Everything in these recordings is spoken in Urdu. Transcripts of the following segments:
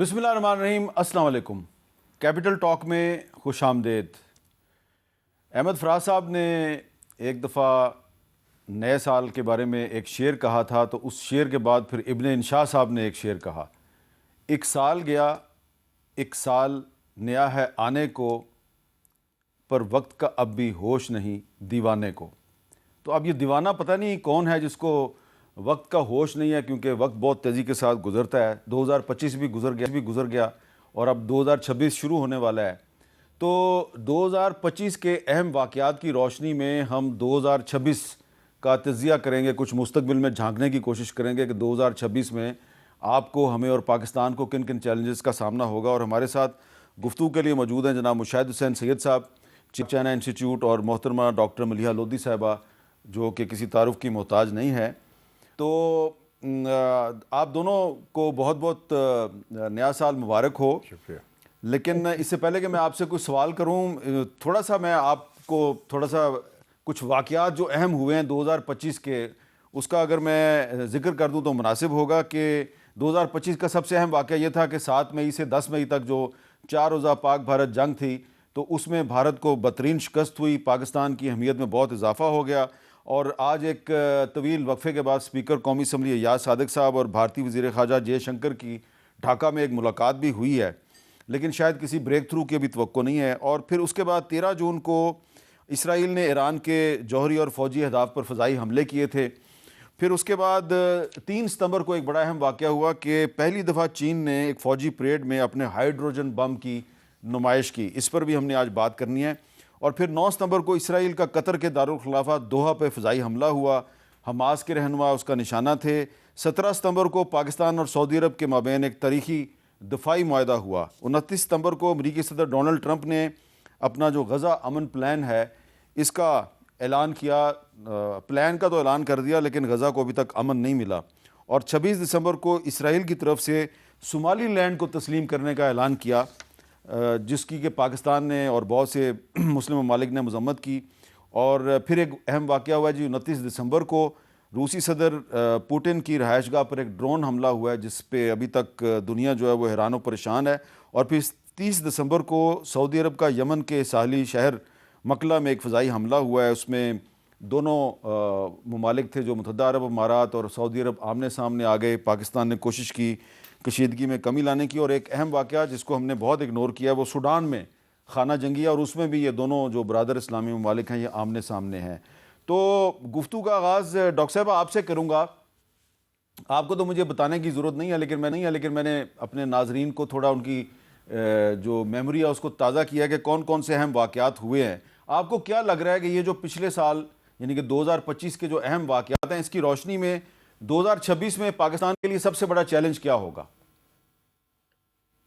بسم اللہ الرحمن الرحیم. السلام علیکم. کیپٹل ٹاک میں خوش آمدید. احمد فراز صاحب نے ایک دفعہ نئے سال کے بارے میں ایک شعر کہا تھا، تو اس شعر کے بعد پھر ابن انشاء صاحب نے ایک شعر کہا، ایک سال گیا ایک سال نیا ہے آنے کو، پر وقت کا اب بھی ہوش نہیں دیوانے کو. تو اب یہ دیوانہ پتہ نہیں کون ہے جس کو وقت کا ہوش نہیں ہے، کیونکہ وقت بہت تیزی کے ساتھ گزرتا ہے. 2025 بھی گزر گیا اور اب 2026 شروع ہونے والا ہے. تو 2025 کے اہم واقعات کی روشنی میں ہم 2026 کا تجزیہ کریں گے، کچھ مستقبل میں جھانکنے کی کوشش کریں گے کہ 2026 میں آپ کو، ہمیں اور پاکستان کو کن کن چیلنجز کا سامنا ہوگا. اور ہمارے ساتھ گفتگو کے لیے موجود ہیں جناب مشاہد حسین سید صاحب، چائنا انسٹیٹیوٹ، اور محترمہ ڈاکٹر ملیحہ لودھی صاحبہ جو کہ کسی تعارف کی محتاج نہیں ہے. تو آپ دونوں کو بہت بہت نیا سال مبارک ہو. شکریہ. لیکن اس سے پہلے کہ میں آپ سے کچھ سوال کروں، تھوڑا سا میں آپ کو کچھ واقعات جو اہم ہوئے ہیں 2025 کے، اس کا اگر میں ذکر کر دوں تو مناسب ہوگا. کہ 2025 کا سب سے اہم واقعہ یہ تھا کہ 7 مئی سے 10 مئی تک جو 4 روزہ پاک بھارت جنگ تھی، تو اس میں بھارت کو بدترین شکست ہوئی، پاکستان کی اہمیت میں بہت اضافہ ہو گیا. اور آج ایک طویل وقفے کے بعد اسپیکر قومی اسمبلی ایاز صادق صاحب اور بھارتی وزیر خارجہ جے شنکر کی ڈھاکہ میں ایک ملاقات بھی ہوئی ہے، لیکن شاید کسی بریک تھرو کی بھی توقع نہیں ہے. اور پھر اس کے بعد 13 جون کو اسرائیل نے ایران کے جوہری اور فوجی اہداف پر فضائی حملے کیے تھے. پھر اس کے بعد 3 ستمبر کو ایک بڑا اہم واقعہ ہوا کہ پہلی دفعہ چین نے ایک فوجی پریڈ میں اپنے ہائیڈروجن بم کی نمائش کی. اس پر بھی ہم نے آج بات کرنی ہے. اور پھر 9 ستمبر کو اسرائیل کا قطر کے دارالخلافہ دوحہ پہ فضائی حملہ ہوا، حماس کے رہنما اس کا نشانہ تھے. 17 ستمبر کو پاکستان اور سعودی عرب کے مابین ایک تاریخی دفاعی معاہدہ ہوا. 29 ستمبر کو امریکی صدر ڈونلڈ ٹرمپ نے اپنا جو غزہ امن پلان ہے اس کا اعلان کیا. پلان کا تو اعلان کر دیا، لیکن غزہ کو ابھی تک امن نہیں ملا. اور 26 دسمبر کو اسرائیل کی طرف سے صومالی لینڈ کو تسلیم کرنے کا اعلان کیا، جس کی کہ پاکستان نے اور بہت سے مسلم ممالک نے مذمت کی. اور پھر ایک اہم واقعہ ہوا جی 29 دسمبر کو روسی صدر پوٹن کی رہائش گاہ پر ایک ڈرون حملہ ہوا ہے، جس پہ ابھی تک دنیا جو ہے وہ حیران و پریشان ہے. اور پھر 30 دسمبر کو سعودی عرب کا یمن کے ساحلی شہر مکلا میں ایک فضائی حملہ ہوا ہے. اس میں دونوں ممالک تھے جو متحدہ عرب امارات اور سعودی عرب آمنے سامنے آ گئے. پاکستان نے کوشش کی کشیدگی میں کمی لانے کی. اور ایک اہم واقعہ جس کو ہم نے بہت اگنور کیا وہ سوڈان میں خانہ جنگی ہے، اور اس میں بھی یہ دونوں جو برادر اسلامی ممالک ہیں یہ آمنے سامنے ہیں. تو گفتگو کا آغاز ڈاکٹر صاحب آپ سے کروں گا. آپ کو تو مجھے بتانے کی ضرورت نہیں ہے، لیکن میں نے اپنے ناظرین کو تھوڑا ان کی جو میموری ہے اس کو تازہ کیا کہ کون کون سے اہم واقعات ہوئے ہیں. آپ کو کیا لگ رہا ہے کہ یہ جو پچھلے سال یعنی کہ 2025 کے جو اہم واقعات ہیں، اس کی روشنی میں 2026 میں پاکستان کے لیے سب سے بڑا چیلنج کیا ہوگا؟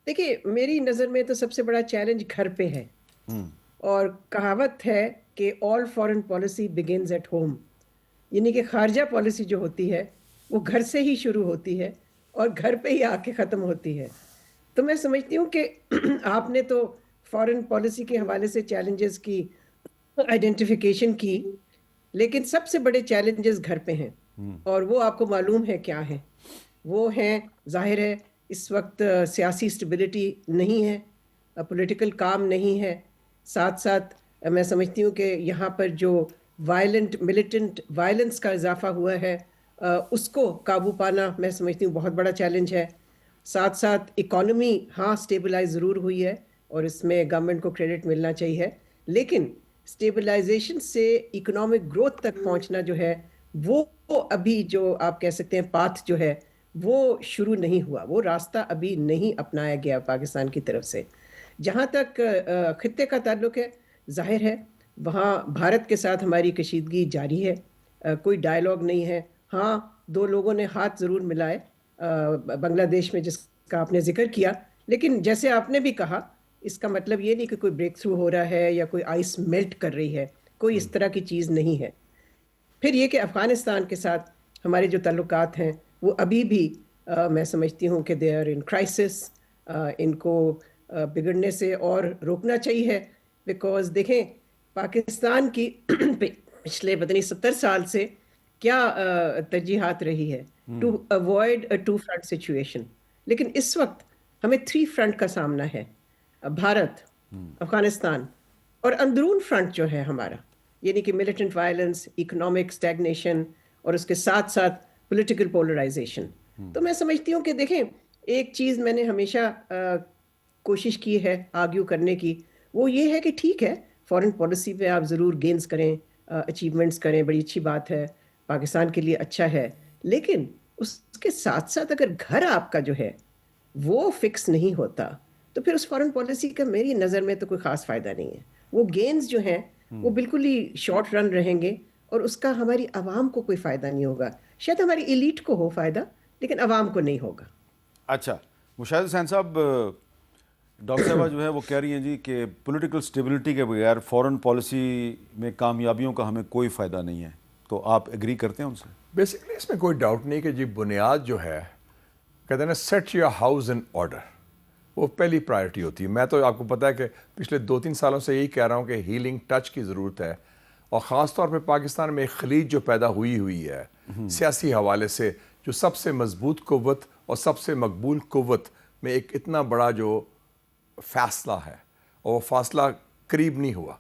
دیکھیے، میری نظر میں تو سب سے بڑا چیلنج گھر پہ ہے. اور کہاوت ہے کہ all foreign policy begins at home, یعنی کہ خارجہ پالیسی جو ہوتی ہے وہ گھر سے ہی شروع ہوتی ہے اور گھر پہ ہی آ کے ختم ہوتی ہے. تو میں سمجھتی ہوں کہ آپ نے تو فارن پالیسی کے حوالے سے چیلنجز کی آئیڈینٹیفیکیشن کی، لیکن سب سے بڑے چیلنجز گھر پہ ہیں، اور وہ آپ کو معلوم ہے کیا ہیں. وہ ہیں، ظاہر ہے اس وقت سیاسی اسٹیبلٹی نہیں ہے، پولیٹیکل کام نہیں ہے. ساتھ ساتھ میں سمجھتی ہوں کہ یہاں پر جو ملیٹنٹ وائلنس کا اضافہ ہوا ہے اس کو قابو پانا میں سمجھتی ہوں بہت بڑا چیلنج ہے. ساتھ ساتھ اکانومی اسٹیبلائز ضرور ہوئی ہے اور اس میں گورنمنٹ کو کریڈٹ ملنا چاہیے، لیکن اسٹیبلائزیشن سے اکنامک گروتھ تک پہنچنا جو ہے وہ ابھی جو آپ کہہ سکتے ہیں پاتھ جو ہے وہ شروع نہیں ہوا، وہ راستہ ابھی نہیں اپنایا گیا پاکستان کی طرف سے. جہاں تک خطے کا تعلق ہے، ظاہر ہے وہاں بھارت کے ساتھ ہماری کشیدگی جاری ہے، کوئی ڈائیلاگ نہیں ہے. ہاں، 2 لوگوں نے ہاتھ ضرور ملائے بنگلہ دیش میں جس کا آپ نے ذکر کیا، لیکن جیسے آپ نے بھی کہا اس کا مطلب یہ نہیں کہ کوئی بریک تھرو ہو رہا ہے یا کوئی آئس میلٹ کر رہی ہے، کوئی اس طرح کی چیز نہیں ہے. پھر یہ کہ افغانستان کے ساتھ ہمارے جو تعلقات ہیں وہ ابھی بھی میں سمجھتی ہوں کہ دے آر ان کرائسس. ان کو بگڑنے سے اور روکنا چاہیے، بیکاز دیکھیں پاکستان کی پچھلے 70 سال سے کیا ترجیحات رہی ہے to avoid a 2 front situation. لیکن اس وقت ہمیں 3 فرنٹ کا سامنا ہے، بھارت، افغانستان اور اندرون فرنٹ جو ہے ہمارا، یعنی کہ ملیٹنٹ وائلنس، اکنامک اسٹیگنیشن اور اس کے ساتھ ساتھ پولیٹیکل پولرائزیشن. تو میں سمجھتی ہوں کہ دیکھیں، ایک چیز میں نے ہمیشہ کوشش کی ہے آرگیو کرنے کی، وہ یہ ہے کہ ٹھیک ہے فارن پالیسی پہ آپ ضرور گینز کریں، اچیومنٹس کریں، بڑی اچھی بات ہے، پاکستان کے لیے اچھا ہے، لیکن اس کے ساتھ ساتھ اگر گھر آپ کا جو ہے وہ فکس نہیں ہوتا تو پھر اس فارن پالیسی کا میری نظر میں تو کوئی خاص فائدہ نہیں ہے. وہ گینز جو ہیں وہ بالکل ہی شارٹ رن رہیں گے اور اس کا ہماری عوام کو کوئی فائدہ نہیں ہوگا. شاید ہماری ایلیٹ کو ہو فائدہ لیکن عوام کو نہیں ہوگا. اچھا مشاہد حسین صاحب، ڈاکٹر صاحبہ جو ہے وہ کہہ رہی ہیں جی کہ پولیٹیکل سٹیبلٹی کے بغیر فارن پالیسی میں کامیابیوں کا ہمیں کوئی فائدہ نہیں ہے، تو آپ ایگری کرتے ہیں ان سے؟ بیسکلی اس میں کوئی ڈاؤٹ نہیں کہ جی بنیاد جو ہے، کہتے ہیں نا set your house in order, وہ پہلی پرائرٹی ہوتی ہے. میں تو آپ کو پتا ہے کہ پچھلے 2-3 سالوں سے یہی کہہ رہا ہوں کہ ہیلنگ ٹچ کی ضرورت ہے، اور خاص طور پہ پاکستان میں ایک خلیج جو پیدا ہوئی ہے سیاسی حوالے سے، جو سب سے مضبوط قوت اور سب سے مقبول قوت میں ایک اتنا بڑا جو فاصلہ ہے، اور وہ فاصلہ قریب نہیں ہوا.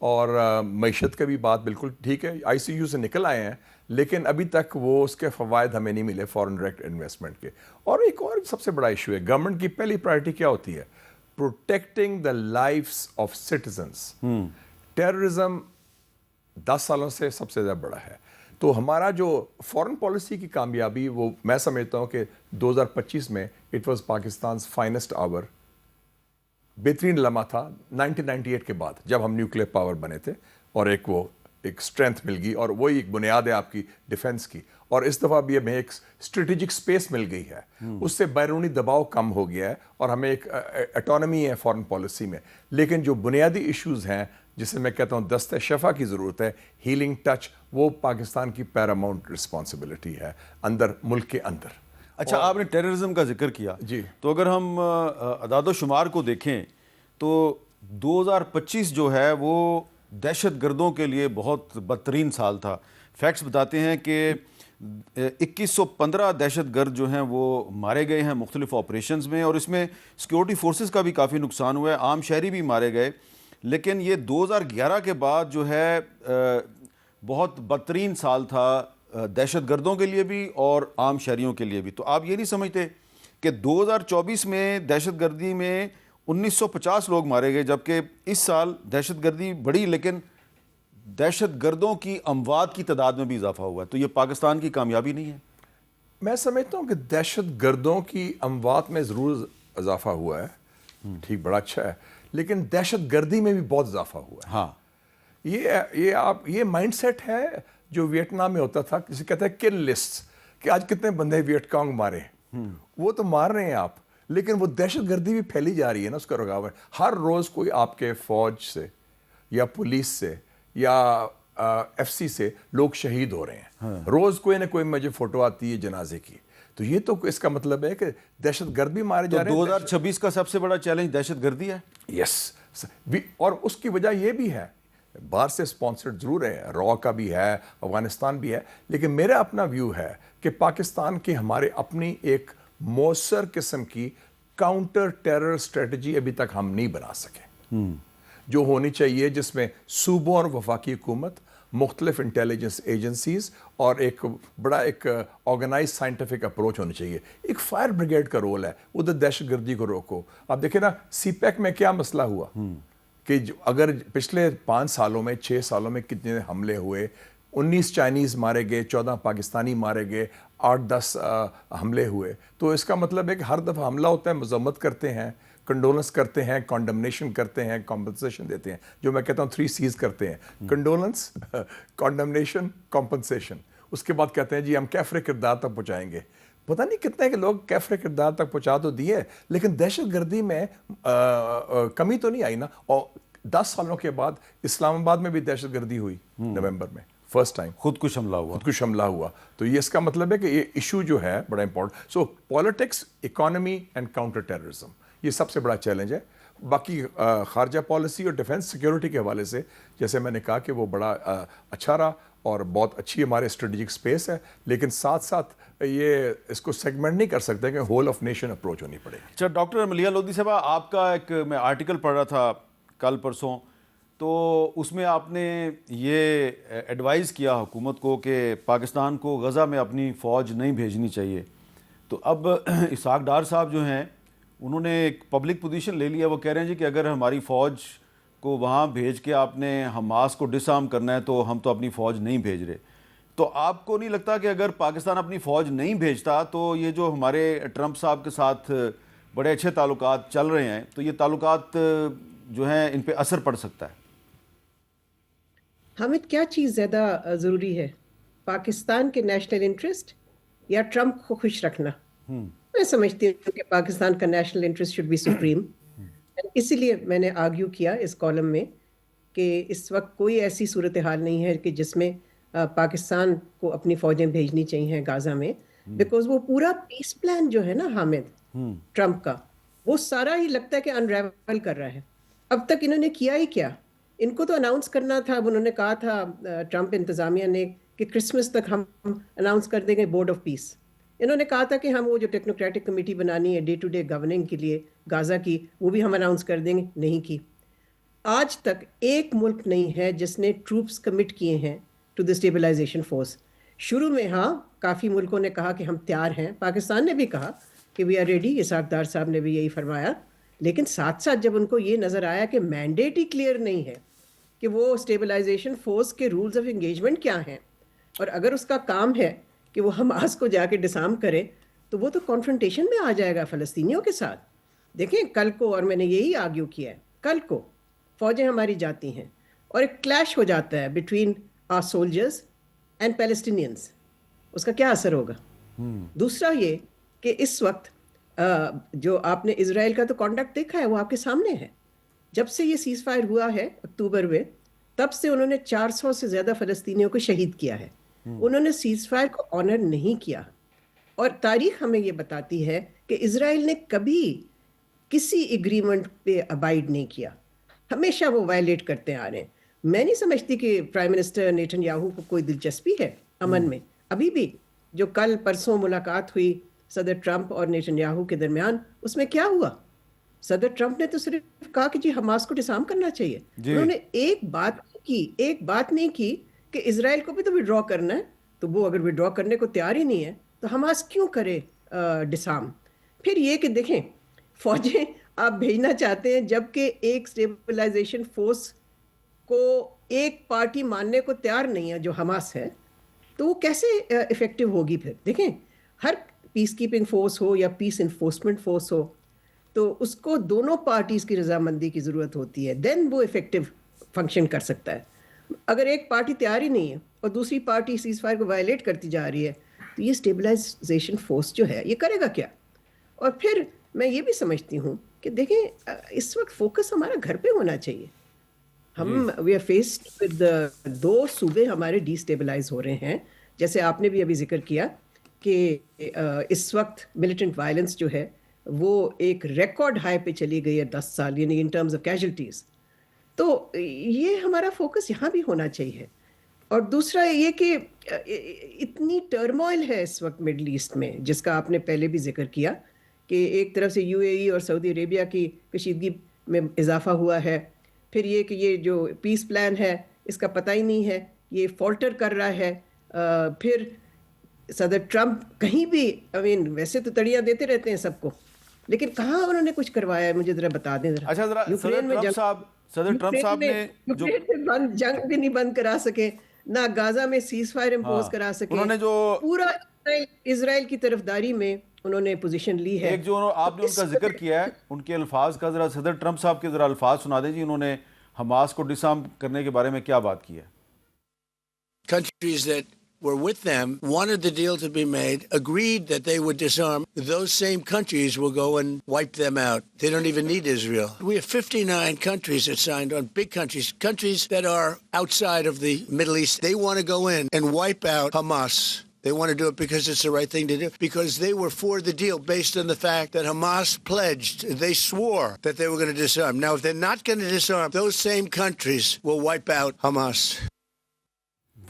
اور معیشت کا بھی بات بالکل ٹھیک ہے، آئی سی یو سے نکل آئے ہیں، لیکن ابھی تک وہ اس کے فوائد ہمیں نہیں ملے فارن ڈائریکٹ انویسٹمنٹ کے. اور ایک اور سب سے بڑا ایشو ہے، گورنمنٹ کی پہلی پرائرٹی کیا ہوتی ہے؟ Protecting the lives of citizens. Terrorism 10 سالوں سے سب سے زیادہ بڑا ہے. تو ہمارا جو فارن پالیسی کی کامیابی، وہ میں سمجھتا ہوں کہ 2025 میں اٹ واز پاکستان's فائنسٹ آور، بہترین لمحہ تھا 1998 کے بعد جب ہم نیوکلیر پاور بنے تھے، اور ایک اسٹرینتھ مل گئی، اور وہی ایک بنیاد ہے آپ کی ڈیفنس کی. اور اس دفعہ بھی ہمیں ایک اسٹریٹجک سپیس مل گئی ہے، اس سے بیرونی دباؤ کم ہو گیا ہے، اور ہمیں ایک اٹانومی ہے فارن پالیسی میں. لیکن جو بنیادی ایشوز ہیں، جسے میں کہتا ہوں دست شفا کی ضرورت ہے، ہیلنگ ٹچ، وہ پاکستان کی پیراماؤنٹ رسپانسبلٹی ہے ملک کے اندر. اچھا، آپ نے ٹیررزم کا ذکر کیا جی، تو اگر ہم اعداد و شمار کو دیکھیں تو 2025 جو ہے وہ دہشت گردوں کے لیے بہت بدترین سال تھا. فیکٹس بتاتے ہیں کہ 2115 دہشت گرد جو ہیں وہ مارے گئے ہیں مختلف آپریشنز میں، اور اس میں سیکیورٹی فورسز کا بھی کافی نقصان ہوا ہے، عام شہری بھی مارے گئے. لیکن یہ 2011 کے بعد جو ہے بہت بدترین سال تھا دہشت گردوں کے لیے بھی اور عام شہریوں کے لیے بھی. تو آپ یہ نہیں سمجھتے کہ 2024 میں دہشت گردی میں 1950 لوگ مارے گئے، جبکہ اس سال دہشت گردی بڑھی لیکن دہشت گردوں کی اموات کی تعداد میں بھی اضافہ ہوا ہے؟ تو یہ پاکستان کی کامیابی نہیں ہے؟ میں سمجھتا ہوں کہ دہشت گردوں کی اموات میں ضرور اضافہ ہوا ہے، ٹھیک، بڑا اچھا ہے، لیکن دہشت گردی میں بھی بہت اضافہ ہوا ہے. ہاں، یہ مائنڈ سیٹ ہے جو ویٹنام میں ہوتا تھا، جسے کہتے ہیں کل لسٹ، کہ آج کتنے بندے ویٹ کانگ مارے. وہ تو مار رہے ہیں آپ، لیکن وہ دہشت گردی بھی پھیلی جا رہی ہے نا، اس کا رکاوٹ. ہر روز کوئی آپ کے فوج سے یا پولیس سے یا ایف سی سے لوگ شہید ہو رہے ہیں. روز کوئی نہ کوئی مجھے فوٹو آتی ہے جنازے کی. تو یہ تو اس کا مطلب ہے کہ دہشت گرد بھی مارے جا رہے ہیں. 2026 کا سب سے بڑا چیلنج دہشت گردی ہے. یس، اور اس کی وجہ یہ بھی ہے، باہر سے سپانسرڈ ضرور ہے، را کا بھی ہے، افغانستان بھی ہے، لیکن میرا اپنا ویو ہے کہ پاکستان کی ہمارے اپنی ایک مؤثر قسم کی کاؤنٹر ٹیرر اسٹریٹجی ابھی تک ہم نہیں بنا سکے، جو ہونی چاہیے، جس میں صوبوں اور وفاقی حکومت، مختلف انٹیلیجنس ایجنسیز اور ایک بڑا ایک آرگنائز سائنٹیفک اپروچ ہونی چاہیے. ایک فائر بریگیڈ کا رول ہے، ادھر دہشت گردی کو روکو. آپ دیکھیں نا سی پیک میں کیا مسئلہ ہوا کہ اگر پچھلے 5 سالوں میں 6 سالوں میں کتنے حملے ہوئے، 19 چائنیز مارے گئے، 14 پاکستانی مارے گئے، 8-10 حملے ہوئے. تو اس کا مطلب ہے کہ ہر دفعہ حملہ ہوتا ہے، مذمت کرتے ہیں، کنڈولنس کرتے ہیں، کانڈمنیشن کرتے ہیں، کمپنسیشن دیتے ہیں، جو میں کہتا ہوں 3 C's کرتے ہیں: کنڈولنس، کانڈمنیشن، کمپنسیشن. اس کے بعد کہتے ہیں جی ہم کیفر کردار تک پہنچائیں گے. پتہ نہیں کتنے کہ لوگ کیفر کردار تک پہنچا تو دیے، لیکن دہشت گردی میں کمی تو نہیں آئی نا. اور 10 سالوں کے بعد اسلام آباد میں بھی دہشت گردی ہوئی نومبر میں، فرسٹ ٹائم خودکش حملہ ہوا. تو یہ اس کا مطلب ہے کہ یہ ایشو جو ہے بڑا important. So politics, economy and counter terrorism, یہ سب سے بڑا چیلنج ہے. باقی خارجہ پالیسی اور ڈیفنس سیکیورٹی کے حوالے سے جیسے میں نے کہا کہ وہ بڑا اچھا رہا. اور بہت اچھی ہمارے اسٹریٹجک اسپیس ہے، لیکن ساتھ ساتھ یہ اس کو سیگمنٹ نہیں کر سکتے کہ ہول آف نیشن اپروچ ہونی پڑے گی۔ اچھا ڈاکٹر ملیحہ لودھی صاحبہ، آپ کا ایک میں آرٹیکل پڑھ رہا تھا کل پرسوں، تو اس میں آپ نے یہ ایڈوائز کیا حکومت کو کہ پاکستان کو غزہ میں اپنی فوج نہیں بھیجنی چاہیے۔ تو اب اسحاق ڈار صاحب جو ہیں انہوں نے ایک پبلک پوزیشن لے لیا، وہ کہہ رہے ہیں جی کہ اگر ہماری فوج کو وہاں بھیج کے آپ نے حماس کو ڈس آرم کرنا ہے تو ہم تو اپنی فوج نہیں بھیج رہے۔ تو آپ کو نہیں لگتا کہ اگر پاکستان اپنی فوج نہیں بھیجتا تو یہ جو ہمارے ٹرمپ صاحب کے ساتھ بڑے اچھے تعلقات چل رہے ہیں تو یہ تعلقات جو ہیں ان پہ اثر پڑ سکتا ہے؟ حامد، کیا چیز زیادہ ضروری ہے، پاکستان کے نیشنل انٹرسٹ یا ٹرمپ کو خوش رکھنا؟ میں سمجھتی ہوں کہ پاکستان کا national interest should be supreme. اسی لیے میں نے آرگیو کیا اس کالم میں کہ اس وقت کوئی ایسی صورتحال نہیں ہے کہ جس میں پاکستان کو اپنی فوجیں بھیجنی چاہیے غازہ میں، بیکاز وہ پورا پیس پلان جو ہے نا حامد ٹرمپ کا، وہ سارا ہی لگتا ہے کہ انریول کر رہا ہے۔ اب تک انہوں نے کیا ہی کیا؟ ان کو تو اناؤنس کرنا تھا، اب انہوں نے کہا تھا ٹرمپ انتظامیہ نے کہ کرسمس تک ہم اناؤنس کر دیں گے بورڈ آف پیس۔ انہوں نے کہا تھا کہ ہم وہ جو ٹیکنوکریٹک کمیٹی بنانی ہے ڈے ٹو ڈے گورننگ کے لیے غازہ کی، وہ بھی ہم اناؤنس کر دیں گے، نہیں کی۔ آج تک ایک ملک نہیں ہے جس نے ٹروپس کمٹ کیے ہیں ٹو دی اسٹیبلائزیشن فورس۔ شروع میں ہاں کافی ملکوں نے کہا کہ ہم تیار ہیں، پاکستان نے بھی کہا کہ وی آر ریڈی، اسحاق ڈار صاحب نے بھی یہی فرمایا، لیکن ساتھ ساتھ جب ان کو یہ نظر آیا کہ مینڈیٹ ہی کلیئر نہیں ہے کہ وہ اسٹیبلائزیشن فورس کے رولز آف انگیجمنٹ کیا ہیں، اور اگر اس کا کام ہے کہ وہ حماس کو جا کے ڈسارم کرے تو وہ تو کانفرنٹیشن میں آ جائے گا فلسطینیوں کے ساتھ۔ دیکھیں کل کو، اور میں نے یہی آرگیو کیا ہے، کل کو فوجیں ہماری جاتی ہیں اور ایک کلیش ہو جاتا ہے between are soldiers and Palestinians, اس کا کیا اثر ہوگا؟ دوسرا یہ کہ اس وقت جو آپ نے اسرائیل کا تو کانڈکٹ دیکھا ہے، وہ آپ کے سامنے ہے۔ جب سے یہ سیز فائر ہوا ہے اکتوبر میں، تب سے انہوں نے 400 سے زیادہ فلسطینیوں کو شہید کیا ہے۔ انہوں نے سیز فائر کو آنر نہیں کیا، اور تاریخ ہمیں یہ بتاتی ہے کہ اسرائیل نے کبھی کسی ایگریمنٹ پہ ابائڈ نہیں کیا، ہمیشہ وہ وائلیٹ کرتے آ رہے ہیں۔ میں نہیں سمجھتی کہ پرائم منسٹر نیتن یاہو کو کوئی دلچسپی ہے امن میں، ابھی بھی جو کل پرسوں ملاقات ہوئی صدر ٹرمپ اور نیتن یاہو کے درمیان، اس میں کیا ہوا؟ صدر ٹرمپ نے تو صرف کہا کہ جی حماس کو ڈسارم کرنا چاہیے، انہوں نے ایک بات نہیں کی کہ اسرائیل کو بھی تو وڈرا کرنا ہے، تو وہ اگر وڈرا کرنے کو تیار ہی نہیں ہے تو حماس کیوں کرے ڈسارم؟ پھر یہ کہ دیکھیں فوجیں آپ بھیجنا چاہتے ہیں جبکہ ایک اسٹیبلائزیشن فورس کو ایک پارٹی ماننے کو تیار نہیں ہے جو حماس ہے، تو وہ کیسے افیکٹو ہوگی؟ پھر دیکھیں ہر پیس کیپنگ فورس ہو یا پیس انفورسمنٹ فورس ہو تو اس کو دونوں پارٹیز کی رضامندی کی ضرورت ہوتی ہے، دین وہ افیکٹو فنکشن کر سکتا ہے۔ اگر ایک پارٹی تیار ہی نہیں ہے اور دوسری پارٹی سیز فائر کو وائلیٹ کرتی جا رہی ہے تو یہ اسٹیبلائزیشن فورس جو ہے یہ کرے گا کیا؟ اور پھر میں یہ بھی سمجھتی ہوں کہ دیکھیں اس وقت فوکس ہمارا گھر پہ ہونا چاہیے۔ ہم وی آر فیسڈ ود 2 صوبے ہمارے ڈی اسٹیبلائز ہو رہے ہیں، جیسے آپ نے بھی ابھی ذکر کیا کہ اس وقت ملیٹنٹ وائلنس جو ہے وہ ایک ریکارڈ ہائی پہ چلی گئی ہے 10 سال، یعنی ان ٹرمز آف کیجولٹیز۔ تو یہ ہمارا فوکس یہاں بھی ہونا چاہیے۔ اور دوسرا یہ کہ اتنی ٹرموائل ہے اس وقت مڈل ایسٹ میں، جس کا آپ نے پہلے بھی ذکر کیا کہ ایک طرف سے UAE اور سعودی عربیہ کی کشیدگی میں اضافہ ہوا ہے، پھر یہ کہ یہ جو پیس پلان ہے اس کا پتہ ہی نہیں ہے، یہ فالٹر کر رہا ہے، پھر صدر ٹرمپ کہیں بھی ویسے تو تڑیاں دیتے رہتے ہیں سب کو، لیکن کہاں انہوں نے کچھ کروایا ہے؟ مجھے ذرا بتا دیں ذرا۔ اچھا ذرا صدر ٹرمپ صاحب نے جو جنگ بھی نہیں بند کرا سکے، نہ غازہ میں سیز فائر امپوز کرا سکے، انہوں نے جو پورا اسرائیل کی طرفداری میں انہوں نے پوزیشن لی ہے۔ ایک جو آپ نے ان کا ذکر کیا ہے ان کے الفاظ کا ذرا صدر ٹرمپ صاحب کے ذرا الفاظ سنا دیں جی، انہوں نے حماس کو ڈسارم کرنے کے بارے میں کیا بات کی ہے؟ Countries that were with them wanted the deal to be made, agreed that they would disarm. Those same countries will go and wipe them out. They don't even need Israel. We have 59 countries that signed on, big countries, countries that are outside of the Middle East. They want to go in and wipe out Hamas. They want to do it because it's the right thing to do, because they were for the deal based on the fact that Hamas pledged, they swore that they were going to disarm. Now, if they're not going to disarm, those same countries will wipe out Hamas.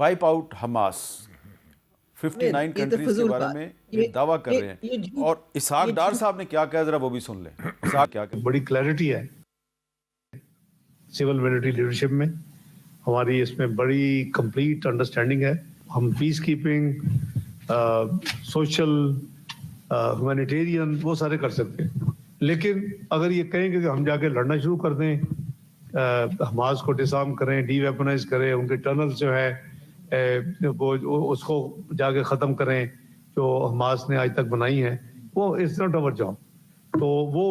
Wipe out Hamas 59 یہ تو کنٹریز کے فضول بارے بات. میں یہ- دعویٰ کر یہ- رہے یہ ہیں. جھوٹ- اور اسحاق یہ ڈار جھوٹ- صاحب نے کیا کہا ذرا وہ بھی سن لیں. اسحاق کیا کہا؟ بڑی کلیئرٹی ہے سول ملٹری لیڈرشپ میں. ہماری اس میں بڑی کمپلیٹ انڈرسٹینڈنگ ہے. ہم پیس کیپنگ، سوشل، ہیومینیٹیرین وہ سارے کر سکتے ہیں. لیکن اگر یہ کہیں کہ ہم جا کے لڑنا شروع کر دیں، حماس کو ڈسارم کریں، ڈی ویپنائز کریں، ان کے ٹنلز جو ہے وہ اس کو جا کے ختم کریں جو حماس نے آج تک بنائی ہیں، وہ اٹس ناٹ اوور جاب. تو وہ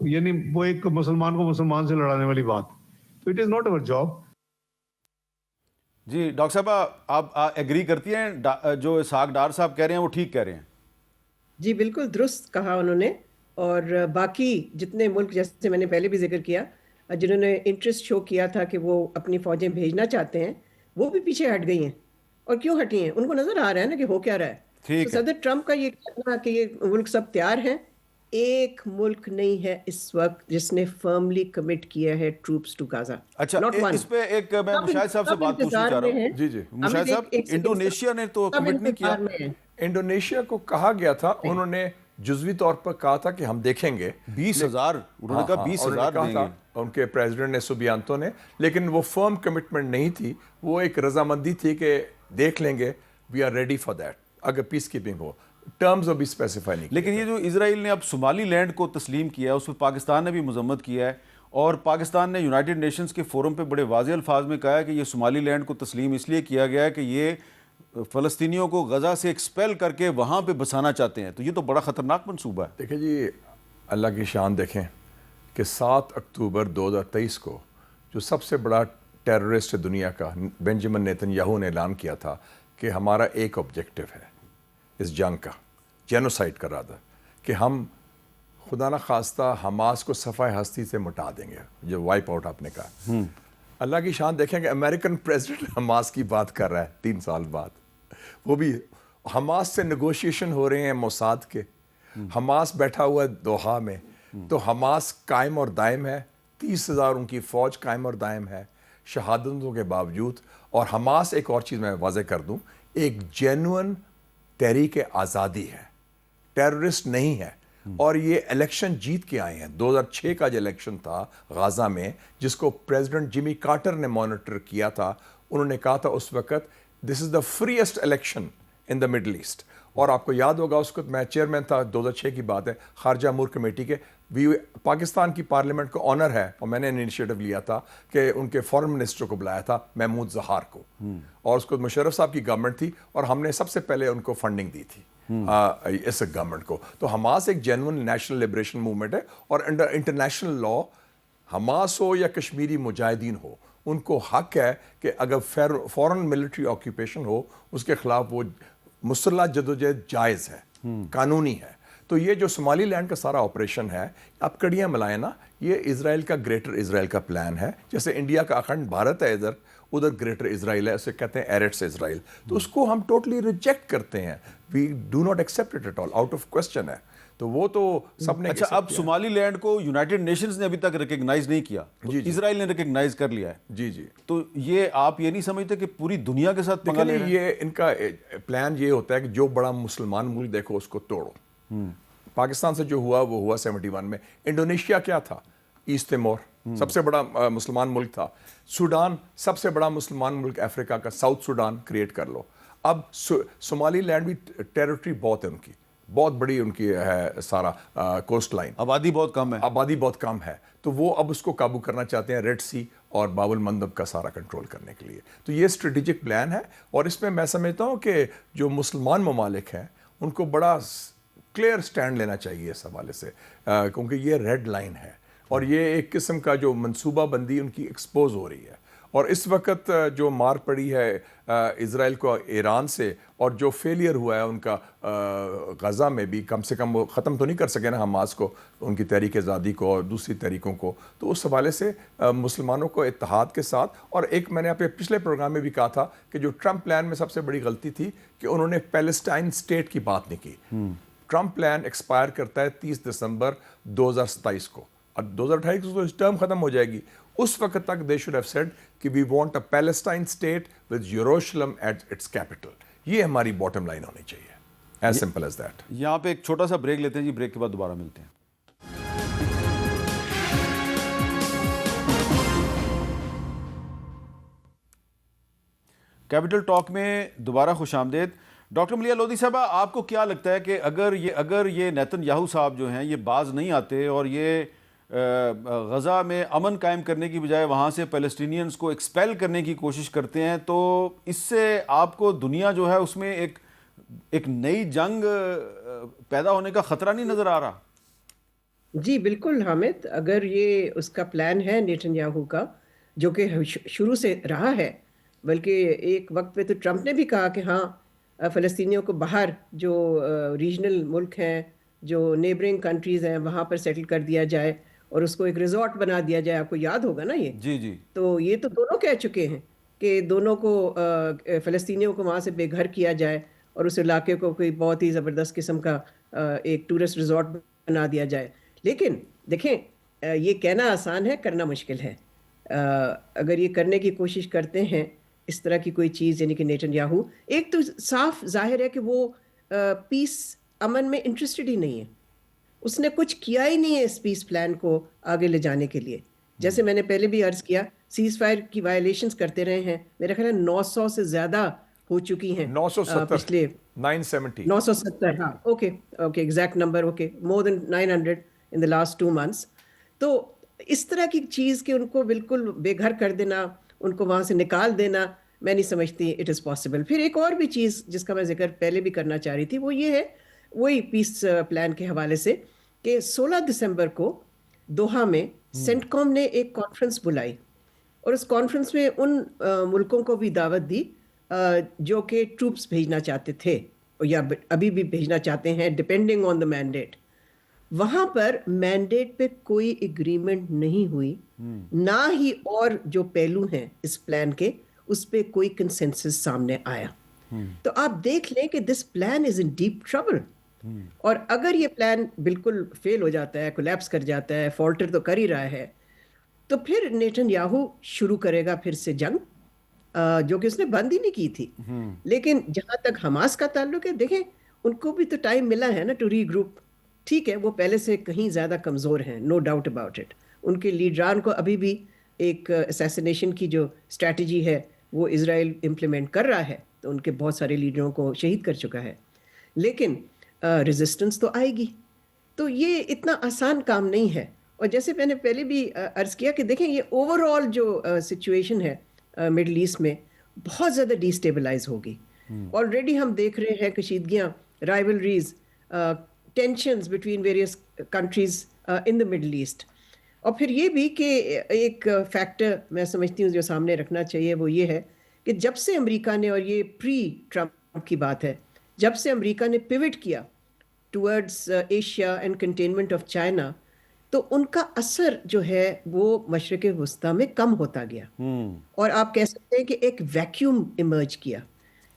یعنی وہ ایک مسلمان کو مسلمان سے لڑانے والی بات. تو it is not our job. جی ڈاکٹر صاحبہ آپ ایگری کرتی ہیں جو اسحاق ڈار صاحب کہہ رہے ہیں وہ ٹھیک کہہ رہے ہیں؟ جی بالکل درست کہا انہوں نے. اور باقی جتنے ملک جیسے میں نے پہلے بھی ذکر کیا جنہوں نے انٹرسٹ شو کیا تھا کہ وہ اپنی فوجیں بھیجنا چاہتے ہیں وہ بھی پیچھے ہٹ گئی ہیں. اور کیوں ہٹی ہیں؟ ان کو نظر آ رہا ہے نا کہ ہو کیا رہا ہے. ٹھیک تو صدر ٹرمپ کا یہ کہنا کہ یہ ملک سب تیار ہیں، ایک ملک نہیں ہے اس وقت جس نے فرملی کمٹ کیا ہے ٹروپس ٹو غزہ. اچھا اس پہ ایک میں مشاہد صاحب سے بات پوچھنا چاہ رہا ہوں. جی جی مشاہد صاحب انڈونیشیا نے تو کمٹ نہیں کیا. انڈونیشیا کو کہا گیا تھا، انہوں نے جزوی طور پر کہا تھا کہ ہم دیکھیں گے 20,000 انہوں نے کہا 20,000 دیں گے ان کے پریزیڈنٹ نے سوبیانتو نے. لیکن وہ فرم کمٹمنٹ نہیں تھی، وہ ایک رضامندی تھی کہ دیکھ لیں گے، we are ready for that اگر پیس کیپنگ ہو. ٹرمز ابھی اسپیسیفائی نہیں. لیکن یہ جو اسرائیل نے اب صومالی لینڈ کو تسلیم کیا ہے اس پہ پاکستان نے بھی مذمت کیا ہے، اور پاکستان نے یونائٹڈ نیشنز کے فورم پہ بڑے واضح الفاظ میں کہا ہے کہ یہ صومالی لینڈ کو تسلیم اس لیے کیا گیا ہے کہ یہ فلسطینیوں کو غزہ سے ایکسپیل کر کے وہاں پہ بسانا چاہتے ہیں. تو یہ تو بڑا خطرناک منصوبہ ہے. دیکھیں جی اللہ کی شان دیکھیں کہ 7 اکتوبر 2023 کو جو سب سے بڑا ٹیررسٹ دنیا کا بنجمن نیتن یاہو نے اعلان کیا تھا کہ ہمارا ایک آبجیکٹو ہے اس جنگ کا، جینوسائڈ کا رادر، کہ ہم خدا نہ خواستہ حماس کو صفحہ ہستی سے مٹا دیں گے، جو وائپ آؤٹ آپ نے کہا. اللہ کی شان دیکھیں کہ امریکن پریزیڈنٹ حماس کی بات کر رہا ہے 3 سال بعد. وہ بھی حماس سے نیگوشیشن ہو رہے ہیں موساد کے. حماس بیٹھا ہوا ہے دوحہ میں، تو حماس قائم اور دائم ہے، 30,000 ان کی فوج قائم اور دائم ہے شہادتوں کے باوجود. اور حماس ایک اور چیز میں واضح کر دوں، ایک جینوئن تحریک آزادی ہے، ٹیررسٹ نہیں ہے. اور یہ الیکشن جیت کے آئے ہیں. 2006 کا جو الیکشن تھا غازہ میں جس کو پریزیڈنٹ جمی کارٹر نے مانیٹر کیا تھا، انہوں نے کہا تھا اس وقت this is the freest election in the Middle East. اور آپ کو یاد ہوگا اس وقت میں چیئرمین تھا، 2006 کی بات ہے، خارجہ امور کمیٹی کے. پاکستان کی پارلیمنٹ کو آنر ہے، اور میں نے انیشیٹو لیا تھا کہ ان کے فارن منسٹر کو بلایا تھا محمود ظہار کو، اور اس کو مشرف صاحب کی گورنمنٹ تھی، اور ہم نے سب سے پہلے ان کو فنڈنگ دی تھی اس گورنمنٹ کو. تو حماس ایک جینوئن نیشنل لبریشن موومنٹ ہے، اور انڈر انٹرنیشنل لا حماس ہو یا کشمیری مجاہدین ہو، ان کو حق ہے کہ اگر فورن ملٹری آکیوپیشن ہو اس کے خلاف وہ مسلح جدوجہد جائز ہے، قانونی ہے. تو یہ جو صومالی لینڈ کا سارا آپریشن ہے، آپ کڑیاں ملائیں نا، یہ اسرائیل کا گریٹر اسرائیل کا پلان ہے. جیسے انڈیا کا اکھنڈ بھارت ہے ادھر گریٹر اسرائیل ہے، اسے کہتے ہیں ایرٹس اسرائیل. تو اس کو ہم ٹوٹلی ریجیکٹ کرتے ہیں. We do not accept it at all, out of question ہے. تو وہ تو سب نے. اچھا اب صومالی لینڈ کو یونائٹڈ نیشنز نے ابھی تک ریکگنائز نہیں کیا، اسرائیل نے ریکگنائز کر لیا ہے. جی جی. تو یہ آپ یہ نہیں سمجھتے کہ پوری دنیا کے ساتھ پنگا لے رہے ہیں؟ یہ ان کا پلان یہ ہوتا ہے کہ جو بڑا مسلمان ملک دیکھو اس کو توڑو. پاکستان سے جو ہوا وہ ہوا 71 میں. انڈونیشیا کیا تھا؟ ایسٹ تیمور سب سے بڑا مسلمان ملک تھا. سوڈان سب سے بڑا مسلمان ملک افریقہ کا، ساؤتھ سوڈان کریٹ کر لو. اب صومالی لینڈ بھی ٹیریٹری بہت ہے ان کی، بہت بڑی ان کی ہے سارا کوسٹ لائن، آبادی بہت کم ہے. تو وہ اب اس کو قابو کرنا چاہتے ہیں ریڈ سی اور باب المندب کا سارا کنٹرول کرنے کے لیے. تو یہ اسٹریٹجک پلان ہے، اور اس میں میں سمجھتا ہوں کہ جو مسلمان ممالک ہیں ان کو بڑا کلیئر سٹینڈ لینا چاہیے اس حوالے سے، کیونکہ یہ ریڈ لائن ہے، اور یہ ایک قسم کا جو منصوبہ بندی ان کی ایکسپوز ہو رہی ہے. اور اس وقت جو مار پڑی ہے اسرائیل کو ایران سے، اور جو فیلئر ہوا ہے ان کا غزہ میں بھی، کم سے کم وہ ختم تو نہیں کر سکے نا حماس کو، ان کی تحریک آزادی کو اور دوسری تحریکوں کو. تو اس حوالے سے مسلمانوں کو اتحاد کے ساتھ، اور ایک میں نے اپنے پچھلے پروگرام میں بھی کہا تھا کہ جو ٹرمپ پلان میں سب سے بڑی غلطی تھی کہ انہوں نے پیلسٹائن اسٹیٹ کی بات نہیں کی. ٹرمپ پلان ایکسپائر کرتا ہے 30 دسمبر 2027 کو، اور 2028 کو ٹرم ختم ہو جائے گی. اس وقت تک they should have said کہ we want a Palestine state with Jerusalem at its capital. یہ ہماری باٹم لائن ہونی چاہیے. As simple as that. یہاں پہ ایک چھوٹا سا بریک لیتے ہیں جی, بریک کے بعد دوبارہ ملتے ہیں. کیپٹل ٹاک میں دوبارہ خوش آمدید. ڈاکٹر ملیحہ لودھی صاحبہ, آپ کو کیا لگتا ہے کہ اگر یہ نیتن یاہو صاحب جو ہیں یہ باز نہیں آتے اور یہ غزہ میں امن قائم کرنے کی بجائے وہاں سے پیلسٹینینز کو ایکسپیل کرنے کی کوشش کرتے ہیں, تو اس سے آپ کو دنیا جو ہے اس میں ایک نئی جنگ پیدا ہونے کا خطرہ نہیں نظر آ رہا؟ جی بالکل حامد, اگر یہ اس کا پلان ہے نیتن یاہو کا, جو کہ شروع سے رہا ہے, بلکہ ایک وقت پہ تو ٹرمپ نے بھی کہا کہ ہاں فلسطینیوں کو باہر جو ریجنل ملک ہیں, جو نیبرنگ کنٹریز ہیں, وہاں پر سیٹل کر دیا جائے اور اس کو ایک ریزورٹ بنا دیا جائے. آپ کو یاد ہوگا نا یہ؟ جی جی. تو یہ تو دونوں کہہ چکے ہیں کہ دونوں کو فلسطینیوں کو وہاں سے بے گھر کیا جائے اور اس علاقے کو کوئی بہت ہی زبردست قسم کا ایک ٹورسٹ ریزورٹ بنا دیا جائے. لیکن دیکھیں, یہ کہنا آسان ہے, کرنا مشکل ہے. اگر یہ کرنے کی کوشش کرتے ہیں اس طرح کی کوئی چیز, یعنی کہ نیتن یاہو, ایک تو صاف ظاہر ہے کہ وہ پیس امن میں انٹرسٹڈ ہی نہیں ہے. اس نے کچھ کیا ہی نہیں ہے اس پیس پلان کو آگے لے جانے کے لیے. جیسے میں نے پہلے بھی عرض کیا, سیز فائر کی وائلیشنز کرتے رہے ہیں, میرا خیال ہے 900 سے زیادہ ہو چکی ہیں. 970 پچھلے 970. ہاں okay exact number, okay, more than 900 in the last 2 months. تو اس طرح کی چیز کہ ان کو بالکل بے گھر کر دینا, ان کو وہاں سے نکال دینا, میں نہیں سمجھتی اٹ از پاسبل. پھر ایک اور بھی چیز جس کا میں ذکر پہلے بھی کرنا چاہ رہی تھی, وہ یہ ہے, وہی پیس پلان کے حوالے سے, کہ 16 دسمبر کو دوحہ میں سینٹ کام نے ایک کانفرنس بلائی, اور اس کانفرنس میں ان ملکوں کو بھی دعوت دی جو کہ ٹروپس بھیجنا چاہتے تھے یا ابھی بھی بھیجنا چاہتے ہیں, ڈپینڈنگ آن دا مینڈیٹ. وہاں پر مینڈیٹ پہ کوئی اگریمنٹ نہیں ہوئی, نہ ہی اور جو پہلو ہیں اس پلان کے اس پہ کوئی کنسنسس سامنے آیا. تو آپ دیکھ لیں کہ this plan is in deep trouble. اور اگر یہ پلان بالکل فیل ہو جاتا ہے, کولیپس کر جاتا ہے, فالٹر تو کر ہی رہا ہے, تو پھر نیتن یاہو شروع کرے گا پھر سے جنگ, جو کہ اس نے بند ہی نہیں کی تھی. لیکن جہاں تک حماس کا تعلق ہے, دیکھیں ان کو بھی تو ٹائم ملا ہے نا ٹو ری گروپ. ٹھیک ہے, وہ پہلے سے کہیں زیادہ کمزور ہیں, نو ڈاؤٹ اباؤٹ اٹ. ان کے لیڈران کو ابھی بھی ایک اسیسینیشن کی جو اسٹریٹجی ہے وہ اسرائیل امپلیمنٹ کر رہا ہے, تو ان کے بہت سارے لیڈروں کو شہید کر چکا ہے. لیکن ریزسٹنس تو آئے گی. تو یہ اتنا آسان کام نہیں ہے. اور جیسے میں نے پہلے بھی عرض کیا کہ دیکھیں یہ اوور آل جو سچویشن ہے مڈل ایسٹ میں بہت زیادہ ڈی اسٹیبلائز ہوگی. آلریڈی ہم دیکھ رہے ہیں کشیدگیاں, rivalries, tensions between various countries in the Middle East. اور پھر یہ بھی کہ ایک فیکٹر میں سمجھتی ہوں جو سامنے رکھنا چاہیے, وہ یہ ہے کہ جب سے امریکہ نے, اور یہ پری ٹرمپ کی بات ہے, جب سے امریکہ نے پیوٹ کیا towards Asia and containment of China, تو ان کا اثر جو ہے وہ مشرق وسطیٰ میں کم ہوتا گیا. اور آپ کہہ سکتے ہیں کہ ایک ویکیوم ایمرج کیا.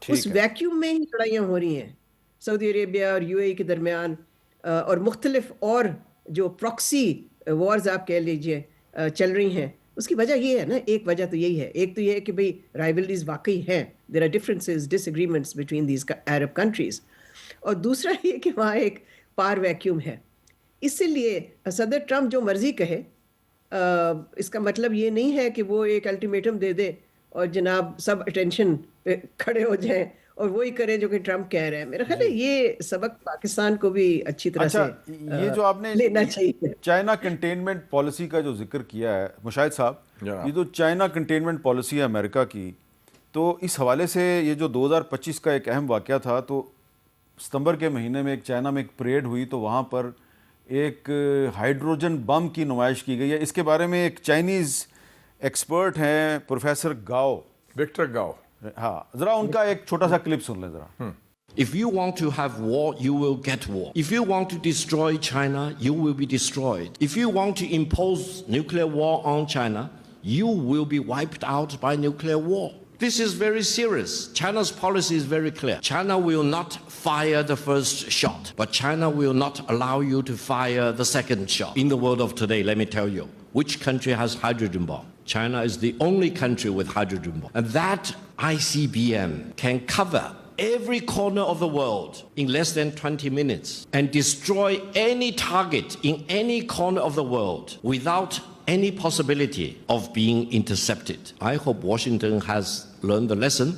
اس ویکیوم میں ہی لڑائیاں ہو رہی ہیں سعودی عربیہ اور یو اے ای کے درمیان, اور مختلف اور جو پراکسی وارز آپ کہہ لیجئے چل رہی ہیں. اس کی وجہ یہ ہے نا, ایک وجہ تو یہی ہے, ایک تو یہ ہے کہ بھئی رائیولریز واقعی ہیں, there are differences, disagreements between these Arab countries, اور دوسرا یہ کہ وہاں ایک پار ویکیوم ہے. اسی لیے صدر ٹرمپ جو مرضی کہے, اس کا مطلب یہ نہیں ہے کہ وہ ایک الٹیمیٹم دے دے اور جناب سب اٹینشن پہ کھڑے ہو جائیں اور وہی کریں جو کہ ٹرمپ کہہ رہے ہیں. میرا خیال ہے یہ سبق پاکستان کو بھی اچھی طرح سے یہ جو آپ نے لینا چاہیے. چائنا کنٹینمنٹ پالیسی کا جو ذکر کیا ہے مشاہد صاحب, یہ جو چائنا کنٹینمنٹ پالیسی ہے امریکہ کی, تو اس حوالے سے یہ جو 2025 کا ایک اہم واقعہ تھا, تو ستمبر کے مہینے میں ایک چائنا میں ایک پریڈ ہوئی, تو وہاں پر ایک ہائیڈروجن بم کی نمائش کی گئی ہے. اس کے بارے میں ایک چائنیز ایکسپرٹ ہیں پروفیسر گاؤ, وکٹر گاؤ, ہاں ذرا ان کا ایک چھوٹا سا کلپ سن لیں ذرا. If you want to have war, you will get war. If you want to destroy China, you will be destroyed. If you want to impose nuclear war on China, you will be wiped out by nuclear war. This is very serious. China's policy is very clear. China will not fire the first shot, but China will not allow you to fire the second shot. In the world of today, let me tell you, which country has hydrogen bomb. China is the only country with hydrogen bomb. And that ICBM can cover every corner of the world in less than 20 minutes and destroy any target in any corner of the world without any possibility of being intercepted. I hope Washington has learned the lesson.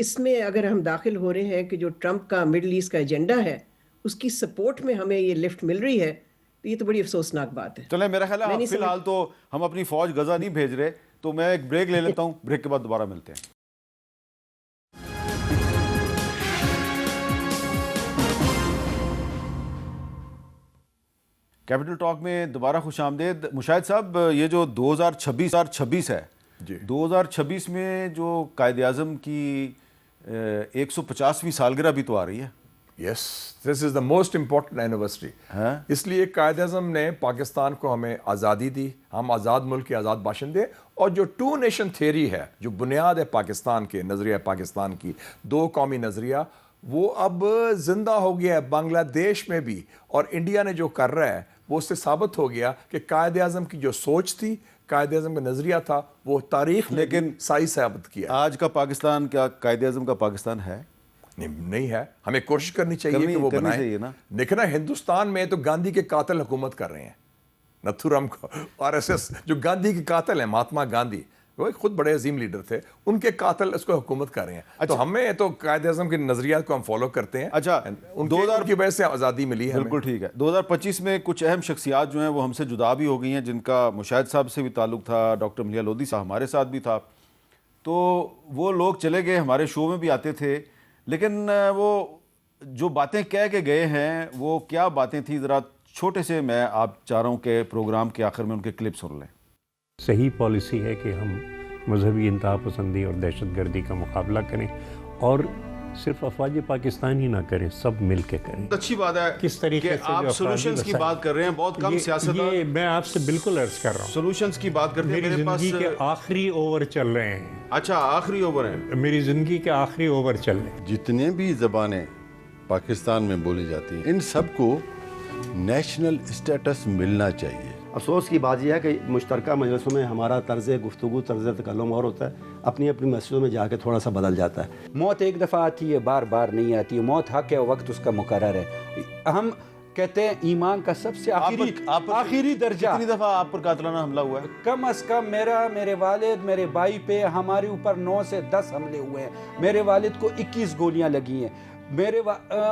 اس میں اگر ہم داخل ہو رہے ہیں کہ جو ٹرمپ کا مڈل ایسٹ کا ایجنڈا ہے اس کی سپورٹ میں ہمیں یہ لفٹ مل رہی ہے تو یہ تو بڑی افسوسناک بات ہے. چلیں میرا خیال ہے فی الحال تو ہم اپنی فوج غزہ نہیں بھیج رہے, تو میں ایک بریک لے لیتا ہوں, بریک کے بعد دوبارہ ملتے ہیں. کیپٹل ٹاک میں دوبارہ خوش آمدید. مشاہد صاحب, یہ جو 2026 ہے, 2026 میں جو قائد اعظم کی 150ویں سالگرہ بھی تو آ رہی ہے. یس, دس is the most important anniversary. اس لیے قائد اعظم نے پاکستان کو ہمیں آزادی دی, ہم آزاد ملک کے آزاد باشندے, اور جو ٹو نیشن تھیوری ہے, جو بنیاد ہے پاکستان کے نظریہ پاکستان کی, دو قومی نظریہ, وہ اب زندہ ہو گیا ہے بنگلہ دیش میں بھی, اور انڈیا نے جو کر رہا ہے وہ اس سے ثابت ہو گیا کہ قائد اعظم کی جو سوچ تھی, قائد اعظم کا نظریہ تھا, وہ تاریخ لیکن صحیح ثابت کیا. آج کا پاکستان کیا قائد اعظم کا پاکستان ہے؟ نہیں ہے. ہمیں کوشش کرنی چاہیے کہ وہ بنائیں. لیکن ہندوستان میں تو گاندھی کے قاتل حکومت کر رہے ہیں, نتھو رام کو, آر ایس ایس جو گاندھی کے قاتل ہیں, مہاتما گاندھی, وہ خود بڑے عظیم لیڈر تھے, ان کے قاتل اس کو حکومت کر رہے ہیں. تو ہمیں تو قائد اعظم کے نظریات کو ہم فالو کرتے ہیں. اچھا, ان کی وجہ سے آزادی ملی ہے. بالکل ٹھیک ہے. 2025 میں کچھ اہم شخصیات جو ہیں وہ ہم سے جدا بھی ہو گئی ہیں, جن کا مشاہد صاحب سے بھی تعلق تھا, ڈاکٹر ملیح لودھی صاحب ہمارے ساتھ بھی تھا. تو وہ لوگ چلے گئے, ہمارے شو میں بھی آتے تھے, لیکن وہ جو باتیں کہہ کے گئے ہیں وہ کیا باتیں تھیں, ذرا چھوٹے سے میں آپ چاہ رہا ہوں کہ پروگرام کے آخر میں ان کے کلپ سن لیں. صحیح پالیسی ہے کہ ہم مذہبی انتہا پسندی اور دہشت گردی کا مقابلہ کریں, اور صرف افواج پاکستان ہی نہ کریں, سب مل کے کریں. اچھی بات ہے کس طریقے سے آپ سولوشنز کی بات کر رہے ہیں, بہت کم سیاستدان. یہ میں آپ سے بالکل عرض کر رہا ہوں, سولوشنز کی بات کرتے ہیں. میری زندگی کے آخری اوور چل رہے ہیں. اچھا, آخری اوور ہیں. میری زندگی کے آخری اوور چل رہے ہیں. جتنے بھی زبانیں پاکستان میں بولی جاتی ہیں, ان سب کو نیشنل اسٹیٹس ملنا چاہیے. افسوس کی بات یہ ہے کہ مشترکہ مجلسوں میں ہمارا طرز گفتگو, طرز تکلم اور ہوتا ہے, اپنی اپنی مسجدوں میں جا کے تھوڑا سا بدل جاتا ہے. موت ایک دفعہ آتی ہے, بار بار نہیں آتی. موت حق ہے, وقت اس کا مقرر ہے. ہم کہتے ہیں ایمان کا سب سے آخری درجہ. کتنی دفعہ آپ پر قاتلانہ حملہ ہوا ہے؟ کم از کم میرے والد, میرے بھائی پہ ہمارے اوپر 9 سے 10 حملے ہوئے ہیں. میرے والد کو 21 گولیاں لگی ہیں. میرے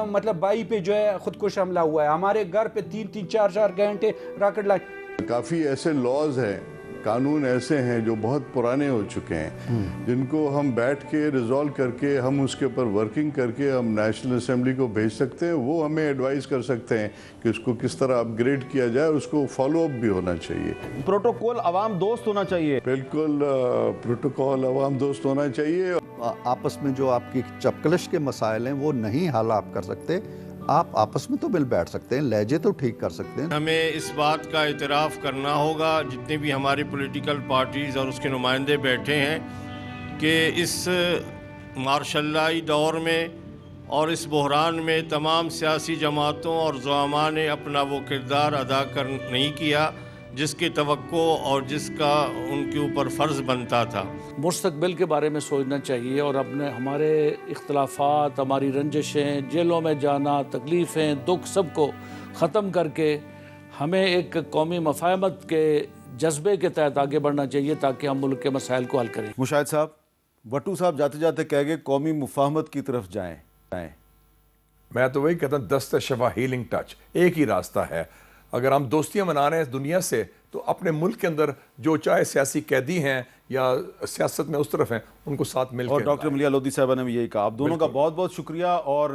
مطلب بھائی پہ جو ہے خودکش حملہ ہوا ہے. ہمارے گھر پہ 3-3 4-4 گھنٹے راکٹ لائن. کافی ایسے لاز ہیں, قانون ایسے ہیں جو بہت پرانے ہو چکے ہیں, جن کو ہم بیٹھ کے ریزالو کر کے, ہم اس کے اوپر ورکنگ کر کے ہم نیشنل اسمبلی کو بھیج سکتے ہیں. وہ ہمیں ایڈوائز کر سکتے ہیں کہ اس کو کس طرح اپ گریڈ کیا جائے, اس کو فالو اپ بھی ہونا چاہیے. پروٹوکول عوام دوست ہونا چاہیے. بالکل, پروٹوکول عوام دوست ہونا چاہیے. آپس میں جو آپ کی چپکلش کے مسائل ہیں وہ نہیں حل آپ کر سکتے, آپ آپس میں تو مل بیٹھ سکتے ہیں, لہجے تو ٹھیک کر سکتے ہیں. ہمیں اس بات کا اعتراف کرنا ہوگا, جتنے بھی ہماری پولیٹیکل پارٹیز اور اس کے نمائندے بیٹھے ہیں, کہ اس مارشل لائی دور میں اور اس بحران میں تمام سیاسی جماعتوں اور زعماء نے اپنا وہ کردار ادا نہیں کیا جس کی توقع اور جس کا ان کے اوپر فرض بنتا تھا. مستقبل کے بارے میں سوچنا چاہیے, اور ہمارے اختلافات, ہماری رنجشیں, جیلوں میں جانا, تکلیفیں, دکھ, سب کو ختم کر کے ہمیں ایک قومی مفاہمت کے جذبے کے تحت آگے بڑھنا چاہیے, تاکہ ہم ملک کے مسائل کو حل کریں. مشاہد صاحب, بٹو صاحب جاتے جاتے کہہ گئے قومی مفاہمت کی طرف جائیں. میں تو وہی کہتا ہوں, دست شفا ہیلنگ ٹچ, ایک ہی راستہ ہے. اگر ہم دوستیاں منا رہے ہیں دنیا سے, تو اپنے ملک کے اندر جو چاہے سیاسی قیدی ہیں یا سیاست میں اس طرف ہیں, ان کو ساتھ مل کے. اور ڈاکٹر ملیح لودھی صاحبہ نے بھی یہی کہا. آپ دونوں کا بہت بہت شکریہ. اور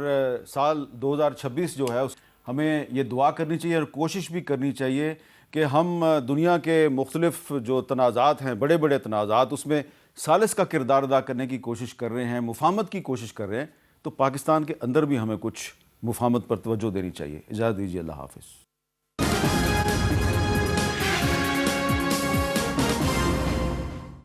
سال 2026 جو ہے ہمیں یہ دعا کرنی چاہیے اور کوشش بھی کرنی چاہیے کہ ہم دنیا کے مختلف جو تنازعات ہیں, بڑے بڑے تنازعات, اس میں ثالث کا کردار ادا کرنے کی کوشش کر رہے ہیں, مفاہمت کی کوشش کر رہے ہیں. تو پاکستان کے اندر بھی ہمیں کچھ مفاہمت پر توجہ دینی چاہیے. اجازت دیجیے, اللہ حافظ.